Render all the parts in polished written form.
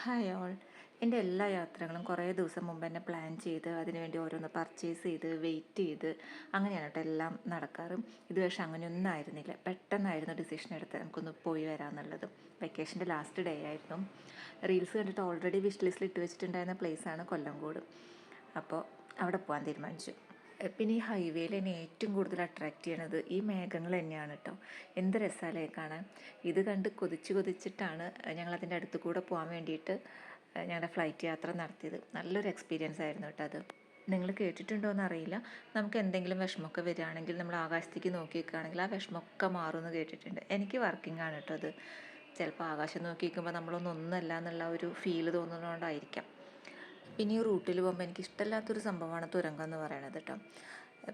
Hi all. എൻ്റെ എല്ലാ യാത്രകളും കുറേ ദിവസം മുമ്പ് തന്നെ പ്ലാൻ ചെയ്ത് അതിനുവേണ്ടി ഓരോന്ന് പർച്ചേസ് ചെയ്ത് വെയിറ്റ് ചെയ്ത് അങ്ങനെയാണ് കേട്ടോ എല്ലാം നടക്കാറും. ഇത് പക്ഷേ അങ്ങനെയൊന്നും ആയിരുന്നില്ല. പെട്ടെന്നായിരുന്നു ഡിസിഷൻ എടുത്ത് നമുക്കൊന്ന് പോയി വരാമെന്നുള്ളത്. വെക്കേഷൻ്റെ ലാസ്റ്റ് ഡേ ആയിരുന്നു. റീൽസ് കണ്ടിട്ട് ഓൾറെഡി വിഷ് ലിസ്റ്റിൽ ഇട്ട് വെച്ചിട്ടുണ്ടായിരുന്ന പ്ലേസാണ് കൊല്ലംകോട്. അപ്പോൾ അവിടെ പോകാൻ തീരുമാനിച്ചു. പിന്നെ ഈ ഹൈവേയിൽ എന്നെ ഏറ്റവും കൂടുതൽ അട്രാക്റ്റ് ചെയ്യണത് ഈ മേഘങ്ങൾ തന്നെയാണ് കേട്ടോ. എന്ത് രസമല്ലേ കാണാൻ. ഇത് കണ്ട് കൊതിച്ചിട്ടാണ് ഞങ്ങളതിൻ്റെ അടുത്ത് കൂടെ പോകാൻ വേണ്ടിയിട്ട് ഞങ്ങളുടെ ഫ്ലൈറ്റ് യാത്ര നടത്തിയത്. നല്ലൊരു എക്സ്പീരിയൻസ് ആയിരുന്നു കേട്ടോ അത്. നിങ്ങൾ കേട്ടിട്ടുണ്ടോ എന്നറിയില്ല, നമുക്ക് എന്തെങ്കിലും വിഷമമൊക്കെ വരികയാണെങ്കിൽ നമ്മൾ ആകാശത്തേക്ക് നോക്കി നിൽക്കുകയാണെങ്കിൽ ആ വിഷമമൊക്കെ മാറുമെന്ന് കേട്ടിട്ടുണ്ട്. എനിക്ക് വർക്കിംഗ് ആണ് കേട്ടോ അത്. ചിലപ്പോൾ ആകാശം നോക്കി നിൽക്കുമ്പോൾ നമ്മളൊന്നല്ല എന്നുള്ള ഒരു ഫീല് തോന്നുന്നതുകൊണ്ടായിരിക്കാം. പിന്നെ ഈ റൂട്ടിൽ പോകുമ്പോൾ എനിക്ക് ഇഷ്ടമില്ലാത്തൊരു സംഭവമാണ് തുരങ്കം എന്ന് പറയണത് കേട്ടോ.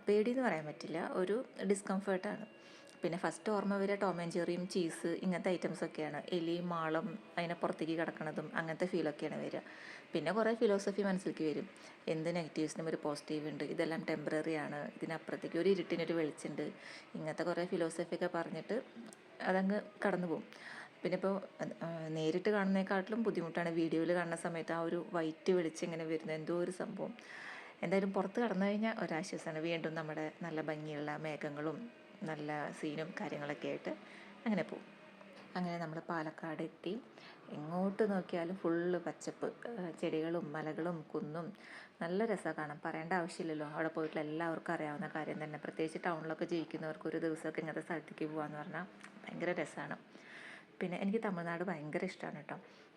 പേടിയെന്ന് പറയാൻ പറ്റില്ല, ഒരു ഡിസ്കംഫേർട്ടാണ്. പിന്നെ ഫസ്റ്റ് ഓർമ്മ വരിക ടോം ആൻഡ് ജെറിയും ചീസ് ഇങ്ങനത്തെ ഐറ്റംസൊക്കെയാണ്. എലിയും മാളും അതിനെ പുറത്തേക്ക് കിടക്കണതും അങ്ങനത്തെ ഫീലൊക്കെയാണ് വരിക. പിന്നെ കുറേ ഫിലോസഫി മനസ്സിലേക്ക് വരും. എന്ത് നെഗറ്റീവ്സിനും ഒരു പോസിറ്റീവ് ഉണ്ട്, ഇതെല്ലാം ടെമ്പററി ആണ്, ഇതിനപ്പുറത്തേക്ക് ഒരു ഇരുട്ടിനൊരു വെളിച്ചുണ്ട്, ഇങ്ങനത്തെ കുറേ ഫിലോസഫിയൊക്കെ പറഞ്ഞിട്ട് അതങ്ങ് കടന്നു പോകും. പിന്നെ ഇപ്പോൾ നേരിട്ട് കാണുന്നതിനെക്കാട്ടിലും ബുദ്ധിമുട്ടാണ് വീഡിയോയിൽ കാണുന്ന സമയത്ത് ആ ഒരു വൈറ്റ് വെളിച്ചം ഇങ്ങനെ വരുന്നത്, എന്തോ ഒരു സംഭവം. എന്തായാലും പുറത്ത് കടന്നു കഴിഞ്ഞാൽ ഒരാശ്വാസമാണ്. വീണ്ടും നമ്മുടെ നല്ല ഭംഗിയുള്ള മേഘങ്ങളും നല്ല സീനും കാര്യങ്ങളൊക്കെ ആയിട്ട് അങ്ങനെ പോകും. അങ്ങനെ നമ്മൾ പാലക്കാട് എത്തി. എങ്ങോട്ട് നോക്കിയാലും ഫുള്ള് പച്ചപ്പ്, ചെടികളും മലകളും കുന്നും. നല്ല രസമാണ് കാണാൻ, പറയേണ്ട ആവശ്യമില്ലല്ലോ. അവിടെ പോയിട്ടുള്ള എല്ലാവർക്കും അറിയാവുന്ന കാര്യം തന്നെ. പ്രത്യേകിച്ച് ടൗണിലൊക്കെ ജീവിക്കുന്നവർക്ക് ഒരു ദിവസമൊക്കെ ഇങ്ങനത്തെ സ്ഥലത്തേക്ക് പോകാമെന്ന് പറഞ്ഞാൽ ഭയങ്കര രസമാണ്. പിന്നെ എനിക്ക് തമിഴ്നാട് ഭയങ്കര ഇഷ്ടമാണ് കേട്ടോ.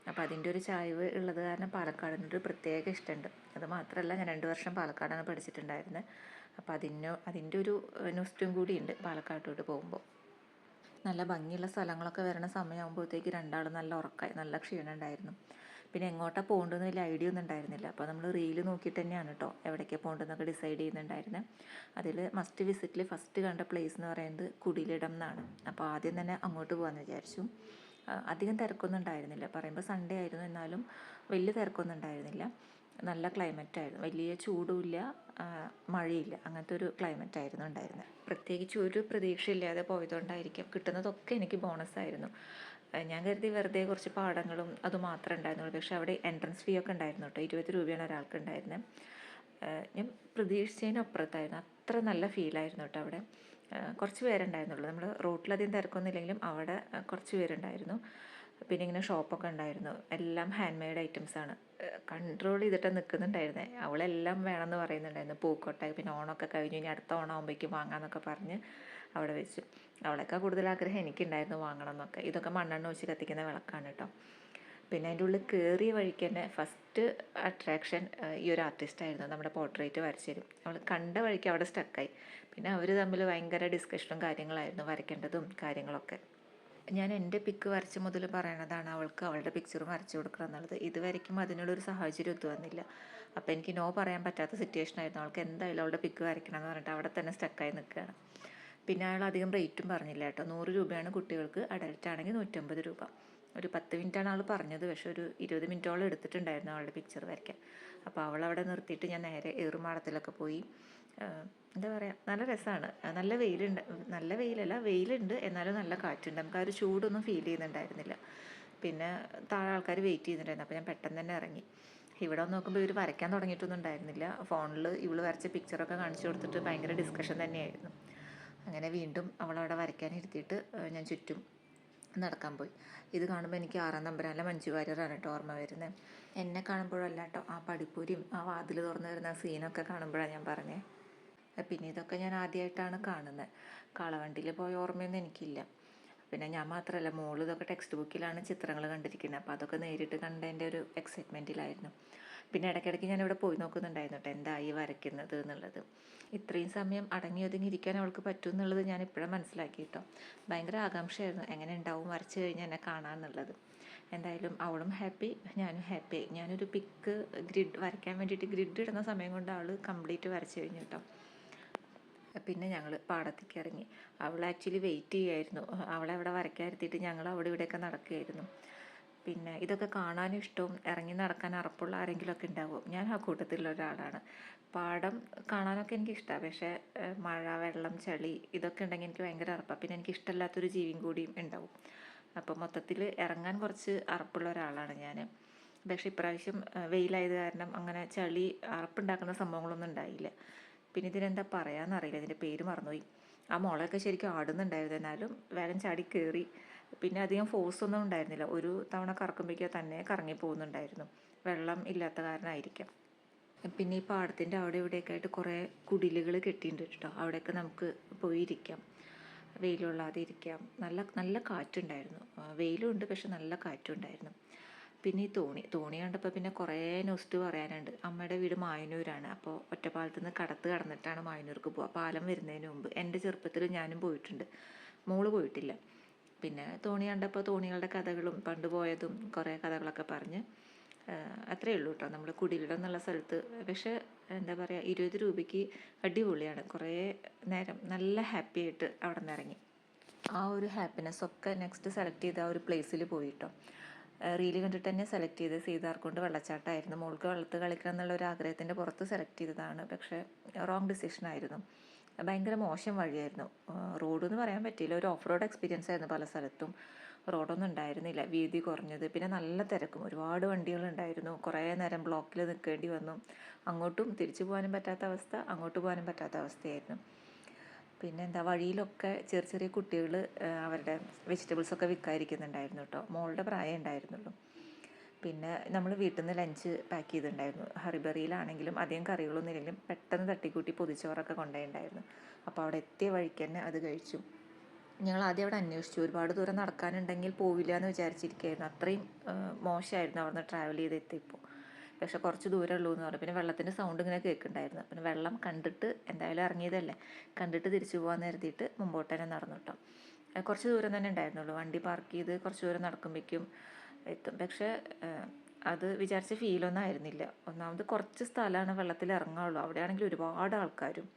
അപ്പോൾ അതിൻ്റെ ഒരു ചായ്വ് ഉള്ളത് കാരണം പാലക്കാടിനൊരു പ്രത്യേക ഇഷ്ടമുണ്ട്. അത് മാത്രമല്ല, ഞാൻ 2 വർഷം പാലക്കാടാണ് പഠിച്ചിട്ടുണ്ടായിരുന്നത്. അപ്പോൾ അതിൻ്റെ ഒരു നൊസ്റ്റും കൂടിയുണ്ട് പാലക്കാട്ടോട്ട് പോകുമ്പോൾ. നല്ല ഭംഗിയുള്ള സ്ഥലങ്ങളൊക്കെ വരുന്ന സമയമാകുമ്പോഴത്തേക്ക് രണ്ടാളും നല്ല ഉറക്കമായി, നല്ല ക്ഷീണം ഉണ്ടായിരുന്നു. പിന്നെ എങ്ങോട്ടാണ് പോകേണ്ടതെന്ന് വലിയ ഐഡിയ ഒന്നും ഉണ്ടായിരുന്നില്ല. അപ്പോൾ നമ്മൾ റീല് നോക്കിയിട്ട് തന്നെയാണ് കേട്ടോ എവിടേക്കാണ് പോകേണ്ടതെന്നൊക്കെ ഡിസൈഡ് ചെയ്യുന്നുണ്ടായിരുന്നത്. അതിൽ മസ്റ്റ് വിസിറ്റിൽ ഫസ്റ്റ് കണ്ട പ്ലേസ് എന്ന് പറയുന്നത് കുടിലിടം എന്നാണ്. അപ്പോൾ ആദ്യം തന്നെ അങ്ങോട്ട് പോകാമെന്ന് വിചാരിച്ചു. അധികം തിരക്കൊന്നും ഉണ്ടായിരുന്നില്ല. പറയുമ്പോൾ സൺഡേ ആയിരുന്നു, എന്നാലും വലിയ തിരക്കൊന്നും ഉണ്ടായിരുന്നില്ല. നല്ല ക്ലൈമറ്റായിരുന്നു, വലിയ ചൂടുമില്ല മഴയില്ല, അങ്ങനത്തെ ഒരു ക്ലൈമറ്റായിരുന്നു ഉണ്ടായിരുന്നത്. പ്രത്യേകിച്ച് ഒരു പ്രതീക്ഷയില്ലാതെ പോയതുകൊണ്ടായിരിക്കും കിട്ടുന്നതൊക്കെ എനിക്ക് ബോണസായിരുന്നു. ഞാൻ കരുതി വെറുതെ കുറച്ച് പാടങ്ങളും അതുമാത്രം ഉണ്ടായിരുന്നുള്ളൂ. പക്ഷെ അവിടെ എൻട്രൻസ് ഫീ ഒക്കെ ഉണ്ടായിരുന്നു കേട്ടോ. 20 രൂപയാണ് ഒരാൾക്ക് ഉണ്ടായിരുന്നത്. ഞാൻ പ്രതീക്ഷിച്ചതിനപ്പുറത്തായിരുന്നു. അത്ര നല്ല ഫീലായിരുന്നു കേട്ടോ അവിടെ. കുറച്ച് പേരുണ്ടായിരുന്നുള്ളൂ. നമ്മൾ റോട്ടിലധികം തിരക്കൊന്നും ഇല്ലെങ്കിലും അവിടെ കുറച്ച് പേരുണ്ടായിരുന്നു. പിന്നെ ഇങ്ങനെ ഷോപ്പൊക്കെ ഉണ്ടായിരുന്നു. എല്ലാം ഹാൻഡ് മെയ്ഡ് ഐറ്റംസാണ്. കൺട്രോൾ ചെയ്തിട്ട് നിൽക്കുന്നുണ്ടായിരുന്നത്. അവളെല്ലാം വേണമെന്ന് പറയുന്നുണ്ടായിരുന്നു. പൂക്കോട്ടെ, പിന്നെ ഓണമൊക്കെ കഴിഞ്ഞു, ഇനി അടുത്ത ഓണം ആകുമ്പോഴേക്കും വാങ്ങാമെന്നൊക്കെ പറഞ്ഞ് അവിടെ വെച്ചു. അവളേക്കാൾ കൂടുതൽ ആഗ്രഹം എനിക്കുണ്ടായിരുന്നു വാങ്ങണം എന്നൊക്കെ. ഇതൊക്കെ മണ്ണെണ്ണ ഒഴിച്ച് കത്തിക്കുന്ന വിളക്കാണ് കേട്ടോ. പിന്നെ അതിൻ്റെ ഉള്ളിൽ കയറിയ വഴിക്ക് തന്നെ ഫസ്റ്റ് അട്രാക്ഷൻ ഈ ഒരു ആർട്ടിസ്റ്റായിരുന്നു. നമ്മുടെ പോർട്രേറ്റ് വരച്ചു തരും. അവൾ കണ്ട വഴിക്ക് അവിടെ സ്റ്റക്കായി. പിന്നെ അവർ തമ്മിൽ ഭയങ്കര ഡിസ്കഷനും കാര്യങ്ങളായിരുന്നു, വരയ്ക്കേണ്ടതും കാര്യങ്ങളൊക്കെ. ഞാൻ എൻ്റെ പിക്ക് വരച്ച മുതൽ പറയണതാണ് അവൾക്ക് അവളുടെ പിക്ചറും വരച്ചു കൊടുക്കണം എന്നുള്ളത്. ഇതുവരയ്ക്കും അതിനുള്ളൊരു സാഹചര്യം ഒത്തു വന്നില്ല. അപ്പോൾ എനിക്ക് നോ പറയാൻ പറ്റാത്ത സിറ്റുവേഷൻ ആയിരുന്നു. അവൾക്ക് എന്തായാലും അവളുടെ പിക്ക് വരയ്ക്കണം എന്ന് പറഞ്ഞിട്ട് അവിടെ തന്നെ സ്റ്റക്കായി നിൽക്കുകയാണ്. പിന്നെ അയാൾ അധികം റേറ്റും പറഞ്ഞില്ല കേട്ടോ. 100 രൂപയാണ് കുട്ടികൾക്ക്, അഡൽട്ട് ആണെങ്കിൽ 150 രൂപ. ഒരു 10 മിനിറ്റാണ് ആൾ പറഞ്ഞത്, പക്ഷെ ഒരു 20 മിനിറ്റോളം എടുത്തിട്ടുണ്ടായിരുന്നു അവളുടെ പിക്ചർ വരയ്ക്കാൻ. അപ്പോൾ അവളവിടെ നിർത്തിയിട്ട് ഞാൻ നേരെ ഏറുമാടത്തിലൊക്കെ പോയി. എന്താ പറയുക, നല്ല രസമാണ്. നല്ല വെയിലുണ്ട്, നല്ല വെയിലല്ല, വെയിലുണ്ട് എന്നാലും നല്ല കാറ്റുണ്ട്. നമുക്ക് ആ ഒരു ചൂടൊന്നും ഫീൽ ചെയ്യുന്നുണ്ടായിരുന്നില്ല. പിന്നെ താഴെ ആൾക്കാർ വെയിറ്റ് ചെയ്യുന്നുണ്ടായിരുന്നു. അപ്പോൾ ഞാൻ പെട്ടെന്ന് തന്നെ ഇറങ്ങി. ഇവിടെ വന്ന് നോക്കുമ്പോൾ ഇവർ വരയ്ക്കാൻ തുടങ്ങിയിട്ടൊന്നും ഉണ്ടായിരുന്നില്ല. ഫോണിൽ ഇവൾ വരച്ച പിക്ചറൊക്കെ കാണിച്ചു കൊടുത്തിട്ട് ഭയങ്കര ഡിസ്കഷൻ തന്നെയായിരുന്നു. അങ്ങനെ വീണ്ടും അവളവിടെ വരയ്ക്കാൻ ഇരുത്തിയിട്ട് ഞാൻ ചുറ്റും നടക്കാൻ പോയി. ഇത് കാണുമ്പോൾ എനിക്ക് 6-ാം തമ്പുരാനിലെ മഞ്ജു വാര്യറാണ് കേട്ടോ ഓർമ്മ വരുന്നത്. എന്നെ കാണുമ്പോഴല്ല കേട്ടോ, ആ പഠിപ്പൂരിയും ആ വാതിൽ തുറന്നു വരുന്ന സീനൊക്കെ കാണുമ്പോഴാണ് ഞാൻ പറഞ്ഞത്. പിന്നെ ഇതൊക്കെ ഞാൻ ആദ്യമായിട്ടാണ് കാണുന്നത്. കാളവണ്ടിയിൽ പോയ ഓർമ്മയൊന്നും എനിക്കില്ല. പിന്നെ ഞാൻ മാത്രമല്ല, മോൾ ഇതൊക്കെ ടെക്സ്റ്റ് ബുക്കിലാണ് ചിത്രങ്ങൾ കണ്ടിരിക്കുന്നത്. അപ്പോൾ അതൊക്കെ നേരിട്ട് കണ്ടതിൻ്റെ ഒരു എക്സൈറ്റ്മെൻറ്റിലായിരുന്നു. പിന്നെ ഇടയ്ക്കിടയ്ക്ക് ഞാനിവിടെ പോയി നോക്കുന്നുണ്ടായിരുന്നു കേട്ടോ, എന്തായി വരയ്ക്കുന്നത് എന്നുള്ളത്. ഇത്രയും സമയം അടങ്ങി ഒതുങ്ങി ഇരിക്കാൻ അവൾക്ക് പറ്റും എന്നുള്ളത് ഞാൻ ഇപ്പോഴും മനസ്സിലാക്കി കേട്ടോ. ഭയങ്കര ആകാംക്ഷയായിരുന്നു എങ്ങനെ ഉണ്ടാവും വരച്ച് കഴിഞ്ഞാൽ എന്നെ കാണാമെന്നുള്ളത്. എന്തായാലും അവളും ഹാപ്പി, ഞാനും ഹാപ്പി. ഞാനൊരു പിക്ക് ഗ്രിഡ് വരയ്ക്കാൻ വേണ്ടിയിട്ട് ഗ്രിഡ് ഇടുന്ന സമയം കൊണ്ട് അവൾ കംപ്ലീറ്റ് വരച്ച് കഴിഞ്ഞു കേട്ടോ. പിന്നെ ഞങ്ങൾ പാടത്തേക്ക് ഇറങ്ങി. അവൾ ആക്ച്വലി വെയിറ്റ് ചെയ്യുമായിരുന്നു. അവളെ അവിടെ വരയ്ക്കാൻ ഇരുത്തിയിട്ട് ഞങ്ങൾ അവിടെ ഇവിടെയൊക്കെ നടക്കുകയായിരുന്നു. പിന്നെ ഇതൊക്കെ കാണാനും ഇഷ്ടവും ഇറങ്ങി നടക്കാൻ അറപ്പുള്ള ആരെങ്കിലുമൊക്കെ ഉണ്ടാവും. ഞാൻ ആ കൂട്ടത്തിലുള്ള ഒരാളാണ്. പാടം കാണാനൊക്കെ എനിക്കിഷ്ടമാണ്, പക്ഷേ മഴ, വെള്ളം, ചളി ഇതൊക്കെ ഉണ്ടെങ്കിൽ എനിക്ക് ഭയങ്കര അറപ്പാണ്. പിന്നെ എനിക്ക് ഇഷ്ടമില്ലാത്തൊരു ജീവിയും കൂടിയും ഉണ്ടാവും. അപ്പോൾ മൊത്തത്തിൽ ഇറങ്ങാൻ കുറച്ച് അറപ്പുള്ള ഒരാളാണ് ഞാൻ. പക്ഷേ ഇപ്രാവശ്യം വെയിലായത് കാരണം അങ്ങനെ ചളി അറപ്പുണ്ടാക്കുന്ന സംഭവങ്ങളൊന്നും ഉണ്ടായില്ല. പിന്നെ ഇതിനെന്താ പറയാമെന്നറിയില്ല, ഇതിൻ്റെ പേര് മറന്നുപോയി. ആ മുളയൊക്കെ ശരിക്കും ആടുന്നുണ്ടായിരുന്നു, എന്നാലും വേഗം ചാടി കയറി. പിന്നെ അധികം ഫോഴ്സ് ഒന്നും ഉണ്ടായിരുന്നില്ല, ഒരു തവണ കറക്കുമ്പോഴേക്കും തന്നെ കറങ്ങി പോകുന്നുണ്ടായിരുന്നു. വെള്ളം ഇല്ലാത്ത കാരണമായിരിക്കാം. പിന്നെ ഈ പാടത്തിൻ്റെ അവിടെ ഇവിടെയൊക്കെ ആയിട്ട് കുറേ കുടിലുകൾ കെട്ടിയിട്ടുണ്ട് കേട്ടോ. അവിടെയൊക്കെ നമുക്ക് പോയി ഇരിക്കാം, വെയിലുള്ളാതെ ഇരിക്കാം. നല്ല നല്ല കാറ്റുണ്ടായിരുന്നു. വെയിലും ഉണ്ട്, പക്ഷെ നല്ല കാറ്റും ഉണ്ടായിരുന്നു. പിന്നെ ഈ തോണി കണ്ടപ്പോൾ പിന്നെ കുറേ ന്യൂസ്റ്റ് പറയാനുണ്ട്. അമ്മയുടെ വീട് മായന്നൂരാണ്. അപ്പോൾ ഒറ്റപ്പാലത്ത് നിന്ന് കടത്ത് കടന്നിട്ടാണ് മായന്നൂർക്ക് പോവുക, പാലം വരുന്നതിന് മുമ്പ്. എൻ്റെ ചെറുപ്പത്തിൽ ഞാനും പോയിട്ടുണ്ട്, മോള് പോയിട്ടില്ല. പിന്നെ തോണി കണ്ടപ്പോൾ തോണികളുടെ കഥകളും പണ്ട് പോയതും കുറേ കഥകളൊക്കെ പറഞ്ഞ് അത്രയേ ഉള്ളൂ കേട്ടോ. നമ്മൾ കുടിലിടം എന്നുള്ള സ്ഥലത്ത് പക്ഷേ എന്താ പറയുക, 20 രൂപയ്ക്ക് അടിപൊളിയാണ്. കുറേ നേരം നല്ല ഹാപ്പി ആയിട്ട് അവിടെ നിന്ന് ഇറങ്ങി. ആ ഒരു ഹാപ്പിനെസ് ഒക്കെ നെക്സ്റ്റ് സെലക്ട് ചെയ്ത ആ ഒരു പ്ലേസിൽ പോയിട്ടോ. റീല് കണ്ടിട്ട് തന്നെ സെലക്ട് ചെയ്ത് സീതാർകുണ്ട് വെള്ളച്ചാട്ടമായിരുന്നു. മോൾക്ക് വെള്ളത്തിൽ കളിക്കണം എന്നുള്ള ഒരു ആഗ്രഹത്തിൻ്റെ പുറത്ത് സെലക്ട് ചെയ്തതാണ്. പക്ഷേ റോങ് ഡിസിഷനായിരുന്നു. ഭയങ്കര മോശം വഴിയായിരുന്നു. റോഡെന്ന് പറയാൻ പറ്റിയില്ല, ഒരു ഓഫ് റോഡ് എക്സ്പീരിയൻസ് ആയിരുന്നു. പല സ്ഥലത്തും റോഡൊന്നും ഉണ്ടായിരുന്നില്ല, വീതി കുറഞ്ഞത്. പിന്നെ നല്ല തിരക്കും, ഒരുപാട് വണ്ടികളുണ്ടായിരുന്നു. കുറേ നേരം ബ്ലോക്കിൽ നിൽക്കേണ്ടി വന്നു. അങ്ങോട്ടും തിരിച്ചു പോകാനും പറ്റാത്ത അവസ്ഥ, അങ്ങോട്ട് പോകാനും പറ്റാത്ത അവസ്ഥയായിരുന്നു. പിന്നെ എന്താ, വഴിയിലൊക്കെ ചെറിയ ചെറിയ കുട്ടികൾ അവരുടെ വെജിറ്റബിൾസൊക്കെ വിൽക്കാതിരിക്കുന്നുണ്ടായിരുന്നു കേട്ടോ. മോളുടെ പ്രായം ഉണ്ടായിരുന്നുള്ളൂ. പിന്നെ നമ്മൾ വീട്ടിൽ നിന്ന് ലഞ്ച് പാക്ക് ചെയ്തിട്ടുണ്ടായിരുന്നു. ഹറിബറിയിലാണെങ്കിലും അധികം കറികളൊന്നും ഇല്ലെങ്കിലും പെട്ടെന്ന് തട്ടിക്കൂട്ടി പൊതിച്ചോറൊക്കെ കൊണ്ടുപോയിട്ടുണ്ടായിരുന്നു. അപ്പോൾ അവിടെ എത്തിയ വഴിക്ക് തന്നെ അത് കഴിച്ചു. ഞങ്ങൾ ആദ്യം അവിടെ അന്വേഷിച്ചു, ഒരുപാട് ദൂരം നടക്കാനുണ്ടെങ്കിൽ പോവില്ല എന്ന് വിചാരിച്ചിരിക്കുകയായിരുന്നു. അത്രയും മോശമായിരുന്നു അവിടുന്ന് ട്രാവൽ ചെയ്ത് എത്തിയപ്പോൾ. പക്ഷെ കുറച്ച് ദൂരമേ ഉള്ളൂ എന്ന് പറഞ്ഞു. പിന്നെ വെള്ളത്തിൻ്റെ സൗണ്ട് ഇങ്ങനെ കേൾക്കുന്നുണ്ടായിരുന്നു. പിന്നെ വെള്ളം കണ്ടിട്ട് എന്തായാലും ഇറങ്ങിയതല്ലേ, കണ്ടിട്ട് തിരിച്ചു പോകാമെന്ന് കരുതിയിട്ട് മുമ്പോട്ട് തന്നെ നടന്നു കേട്ടോ. കുറച്ച് ദൂരം തന്നെ ഉണ്ടായിരുന്നുള്ളൂ. വണ്ടി പാർക്ക് ചെയ്ത് കുറച്ച് ദൂരം നടക്കുമ്പോഴേക്കും എത്തും. പക്ഷേ അത് വിചാരിച്ച ഫീലൊന്നും ആയിരുന്നില്ല. ഒന്നാമത് കുറച്ച് സ്ഥലമാണ് വെള്ളത്തിൽ ഇറങ്ങാനുള്ളൂ, അവിടെയാണെങ്കിൽ ഒരുപാട് ആൾക്കാരും.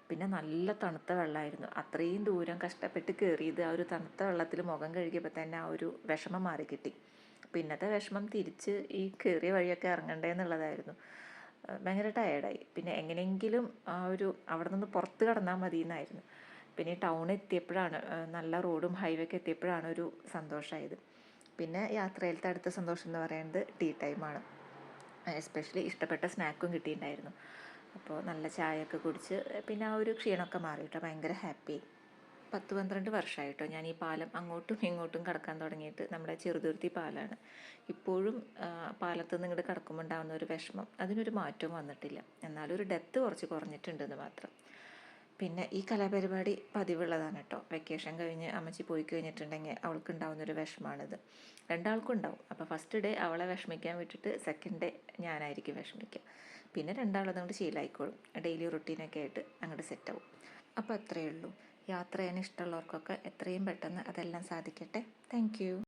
പിന്നെ നല്ല തണുത്ത വെള്ളമായിരുന്നു. അത്രയും ദൂരം കഷ്ടപ്പെട്ട് കയറിയത് ആ ഒരു തണുത്ത വെള്ളത്തിൽ മുഖം കഴുകിയപ്പോൾ തന്നെ ആ ഒരു വിഷമം മാറിക്കിട്ടി. പിന്നത്തെ വിഷമം തിരിച്ച് ഈ കയറിയ വഴിയൊക്കെ ഇറങ്ങണ്ടേ എന്നുള്ളതായിരുന്നു. ഭയങ്കര ടയേർഡായി. പിന്നെ എങ്ങനെയെങ്കിലും ആ ഒരു അവിടെ നിന്ന് പുറത്ത് കടന്നാൽ മതി എന്നായിരുന്നു. പിന്നെ ഈ ടൗൺ എത്തിയപ്പോഴാണ്, നല്ല റോഡും ഹൈവേ ഒക്കെ എത്തിയപ്പോഴാണ് ഒരു സന്തോഷമായത്. പിന്നെ യാത്രയിലത്തെ അടുത്ത സന്തോഷം എന്ന് പറയുന്നത് ടീ ടൈമാണ്. എസ്പെഷ്യലി ഇഷ്ടപ്പെട്ട സ്നാക്കും കിട്ടിയിട്ടുണ്ടായിരുന്നു. അപ്പോൾ നല്ല ചായയൊക്കെ കുടിച്ച് പിന്നെ ആ ഒരു ക്ഷീണമൊക്കെ മാറിയിട്ടോ. ഭയങ്കര ഹാപ്പി. 10-12 വർഷമായിട്ടോ ഞാൻ ഈ പാലം അങ്ങോട്ടും ഇങ്ങോട്ടും കടക്കാൻ തുടങ്ങിയിട്ട്. നമ്മുടെ ചെറുതുരുത്തി പാലമാണ്. ഇപ്പോഴും പാലത്ത് നിന്ന് ഇങ്ങോട്ട് കടക്കുമ്പോൾ ഉണ്ടാകുന്ന ഒരു വിഷമം, അതിനൊരു മാറ്റവും വന്നിട്ടില്ല. എന്നാലും ഒരു ഡെപ്ത് കുറച്ച് കുറഞ്ഞിട്ടുണ്ടെന്ന് മാത്രം. പിന്നെ ഈ കലാപരിപാടി പതിവുള്ളതാണ് കേട്ടോ. വെക്കേഷൻ കഴിഞ്ഞ് അമ്മച്ചി പോയി കഴിഞ്ഞിട്ടുണ്ടെങ്കിൽ അവൾക്ക് ഉണ്ടാകുന്നൊരു വിഷമമാണിത്. രണ്ടാൾക്കും ഉണ്ടാവും. അപ്പോൾ ഫസ്റ്റ് ഡേ അവളെ വിഷമിക്കാൻ വിട്ടിട്ട് സെക്കൻഡ് ഡേ ഞാനായിരിക്കും വിഷമിക്കുക. പിന്നെ രണ്ടാളും അതുകൊണ്ട് ശീലമായിക്കോളും. ഡെയിലി റുട്ടീനൊക്കെ ആയിട്ട് അങ്ങോട്ട് സെറ്റാവും. അപ്പോൾ അത്രയേ ഉള്ളൂ. യാത്ര ചെയ്യാൻ ഇഷ്ടമുള്ളവർക്കൊക്കെ എത്രയും പെട്ടെന്ന് അതെല്ലാം സാധിക്കട്ടെ. Thank you.